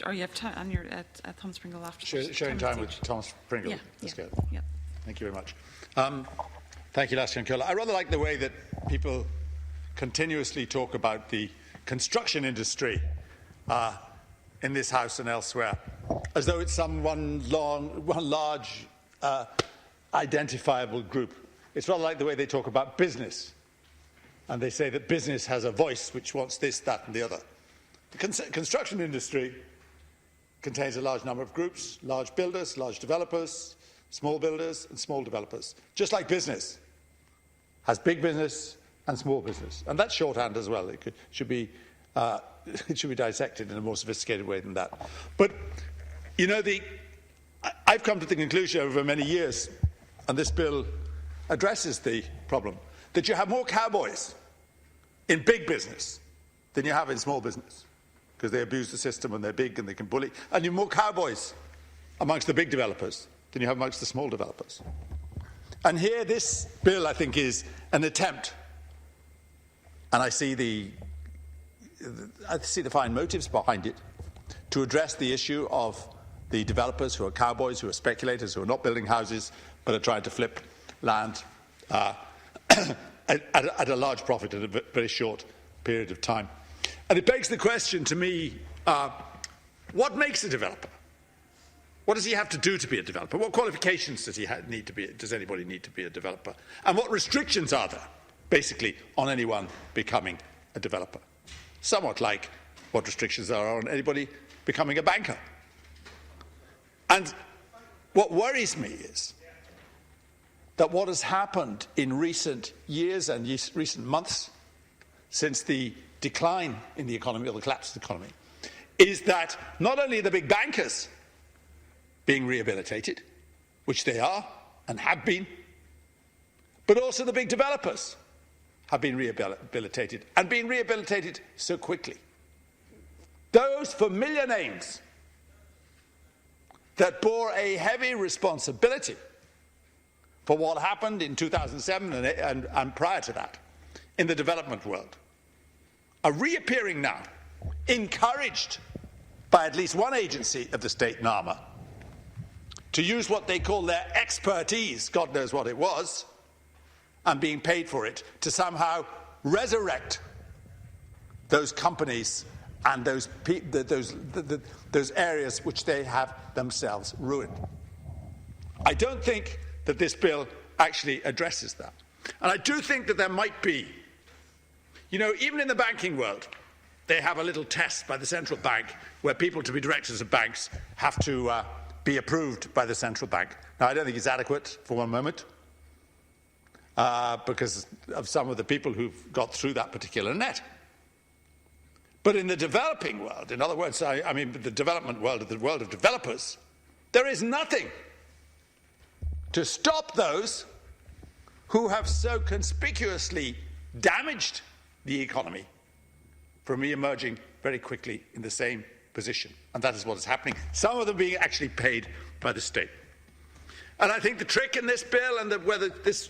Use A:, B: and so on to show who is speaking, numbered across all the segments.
A: Or you have time on your at Thomas Pringle after.
B: Sharing time with Thomas Pringle.
A: Yeah.
B: Thank you very much. Thank you, Lasky and Curler. I rather like the way that people continuously talk about the construction industry in this House and elsewhere, as though it's one large identifiable group. It's rather like the way they talk about business, and they say that business has a voice which wants this, that and the other. The construction industry contains a large number of groups: large builders, large developers, small builders and small developers. Just like business has big business and small business. And that's shorthand as well. It should be dissected in a more sophisticated way than that. But, you know, I've come to the conclusion over many years, and this bill addresses the problem, that you have more cowboys in big business than you have in small business, because they abuse the system and they're big and they can bully. And you have more cowboys amongst the big developers than you have amongst the small developers. And here, this bill, I think, is an attempt, and I see the fine motives behind it, to address the issue of the developers who are cowboys, who are speculators, who are not building houses, but are trying to flip land at a large profit in a very short period of time. And it begs the question to me, what makes a developer? What does he have to do to be a developer? What qualifications does anybody need to be a developer? And what restrictions are there, basically, on anyone becoming a developer? Somewhat like what restrictions are on anybody becoming a banker. And what worries me is that what has happened in recent years and recent months, since the decline in the economy, or the collapse of the economy, is that not only the big bankers being rehabilitated, which they are and have been, but also the big developers have been rehabilitated, and being rehabilitated so quickly. Those familiar names that bore a heavy responsibility for what happened in 2007 and prior to that in the development world are reappearing now, encouraged by at least one agency of the state, NAMA, to use what they call their expertise, God knows what it was, and being paid for it, to somehow resurrect those companies and those areas which they have themselves ruined. I don't think that this bill actually addresses that. And I do think that there might be, you know, even in the banking world, they have a little test by the central bank where people to be directors of banks have to be approved by the central bank. Now, I don't think it's adequate for one moment, because of some of the people who've got through that particular net. But in the developing world, in other words, I mean the development world, the world of developers, there is nothing to stop those who have so conspicuously damaged the economy from re-emerging very quickly in the same position. And that is what is happening, some of them being actually paid by the state. And I think the trick in this bill, and whether this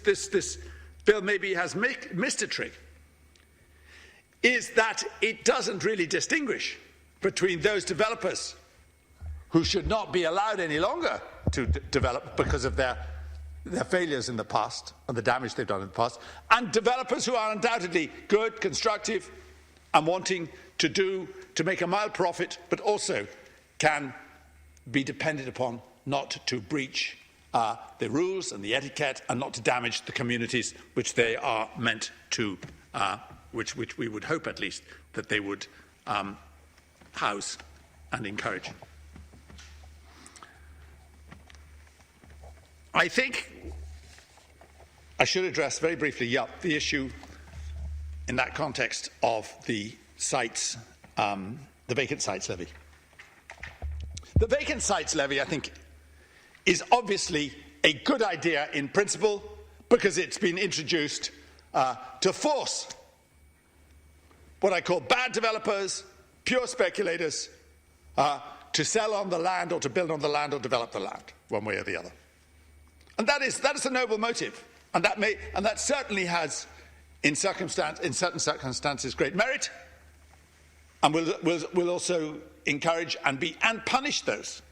B: bill maybe has missed a trick, is that it doesn't really distinguish between those developers who should not be allowed any longer to develop because of their failures in the past and the damage they've done in the past, and developers who are undoubtedly good, constructive, and wanting to make a mild profit, but also can be depended upon not to breach the rules and the etiquette, and not to damage the communities which they are meant to, which we would hope at least that they would house and encourage. I think I should address very briefly, the issue in that context of the sites, the vacant sites levy. The vacant sites levy, I think, is obviously a good idea in principle, because it's been introduced to force what I call bad developers, pure speculators, to sell on the land or to build on the land or develop the land, one way or the other. And that is a noble motive, and that certainly has, in certain circumstances, great merit, and will also encourage and punish those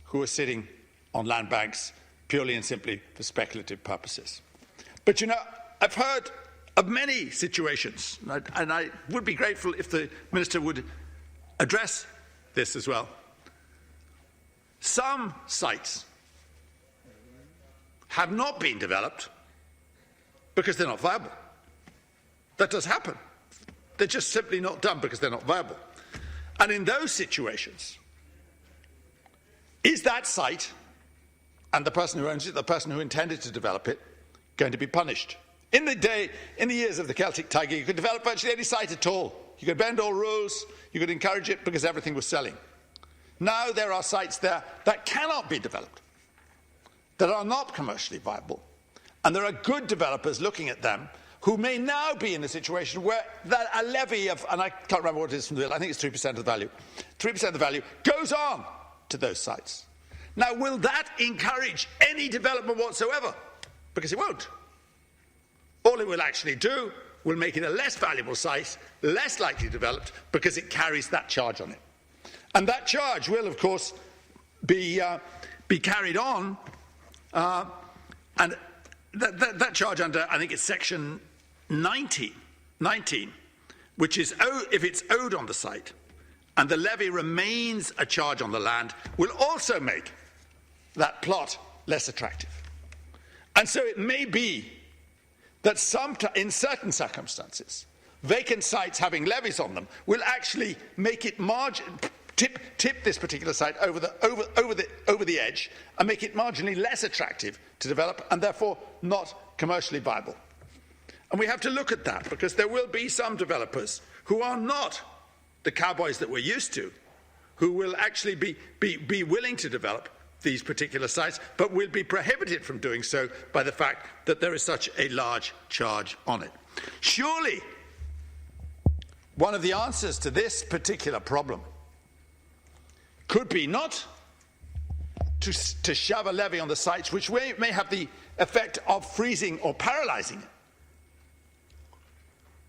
B: who are sitting on land banks purely and simply for speculative purposes. But I've heard of many situations, and I would be grateful if the Minister would address this as well. Some sites have not been developed because they're not viable. That does happen. They're just simply not done because they're not viable. And in those situations, is that site and the person who owns it, the person who intended to develop it, going to be punished? In the years of the Celtic Tiger, you could develop virtually any site at all. You could bend all rules, you could encourage it because everything was selling. Now there are sites there that cannot be developed, that are not commercially viable, and there are good developers looking at them who may now be in a situation where a levy of, and I can't remember what it is from the bill, I think it's 3% of the value, 3% of the value goes on to those sites. Now, will that encourage any development whatsoever? Because it won't. All it will actually do will make it a less valuable site, less likely developed, because it carries that charge on it. And that charge will, of course, be carried on, and that charge under, I think it's section 19, which is, if it's owed on the site, and the levy remains a charge on the land, will also make that plot less attractive. And so it may be that in certain circumstances, vacant sites having levies on them will actually make it tip this particular site over the edge and make it marginally less attractive to develop and therefore not commercially viable. And we have to look at that because there will be some developers who are not the cowboys that we're used to, who will actually be willing to develop these particular sites, but will be prohibited from doing so by the fact that there is such a large charge on it. Surely, one of the answers to this particular problem could be not to shove a levy on the sites which may have the effect of freezing or paralysing it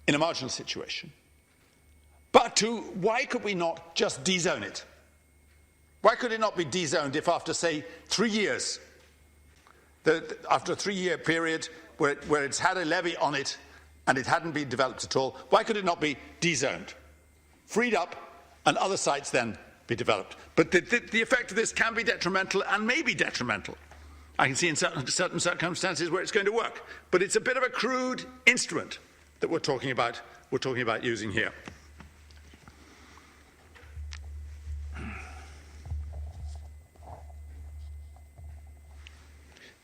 B: in a marginal situation, but why could we not just dezone it? Why could it not be dezoned if after, say, 3 years, after a 3-year period where it's had a levy on it and it hadn't been developed at all, why could it not be dezoned, freed up, and other sites then be developed? But the effect of this can be detrimental and may be detrimental. I can see in certain circumstances where it's going to work, but it's a bit of a crude instrument that we're talking about using here.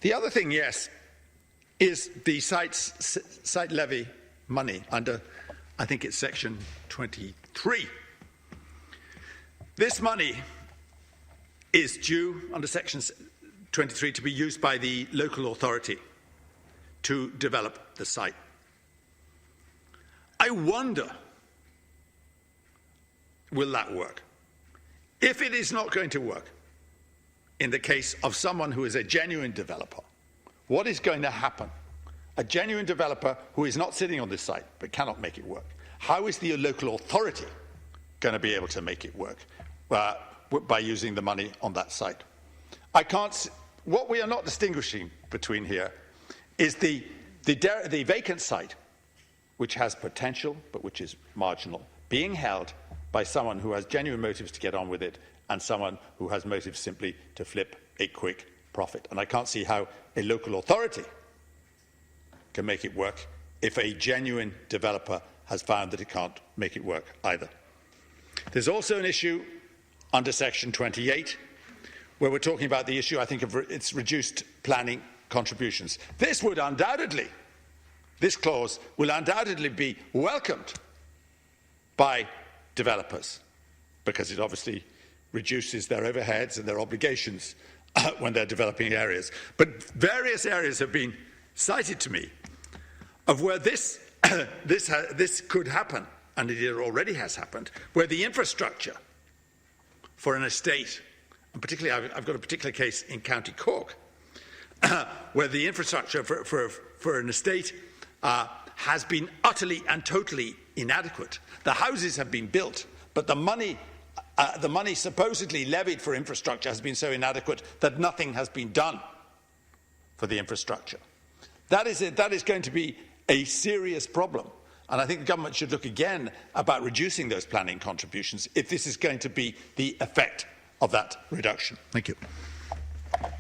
B: The other thing, yes, is the site levy money under, I think it's section 23. This money is due under section 23 to be used by the local authority to develop the site. I wonder, will that work? If it is not going to work, in the case of someone who is a genuine developer, what is going to happen? A genuine developer who is not sitting on this site but cannot make it work. How is the local authority going to be able to make it work by using the money on that site? What we are not distinguishing between here is the vacant site, which has potential but which is marginal, being held by someone who has genuine motives to get on with it and someone who has motives simply to flip a quick profit. And I can't see how a local authority can make it work if a genuine developer has found that it can't make it work either. There's also an issue under section 28 where we're talking about the issue, I think, of its reduced planning contributions. This clause will undoubtedly be welcomed by developers because it obviously reduces their overheads and their obligations when they're developing areas. But various areas have been cited to me of where this could happen, and it already has happened, where the infrastructure for an estate, and particularly I've got a particular case in County Cork, where the infrastructure for an estate has been utterly and totally inadequate. The houses have been built, but the money the money supposedly levied for infrastructure has been so inadequate that nothing has been done for the infrastructure. That is going to be a serious problem. And I think the government should look again about reducing those planning contributions if this is going to be the effect of that reduction.
C: Thank you.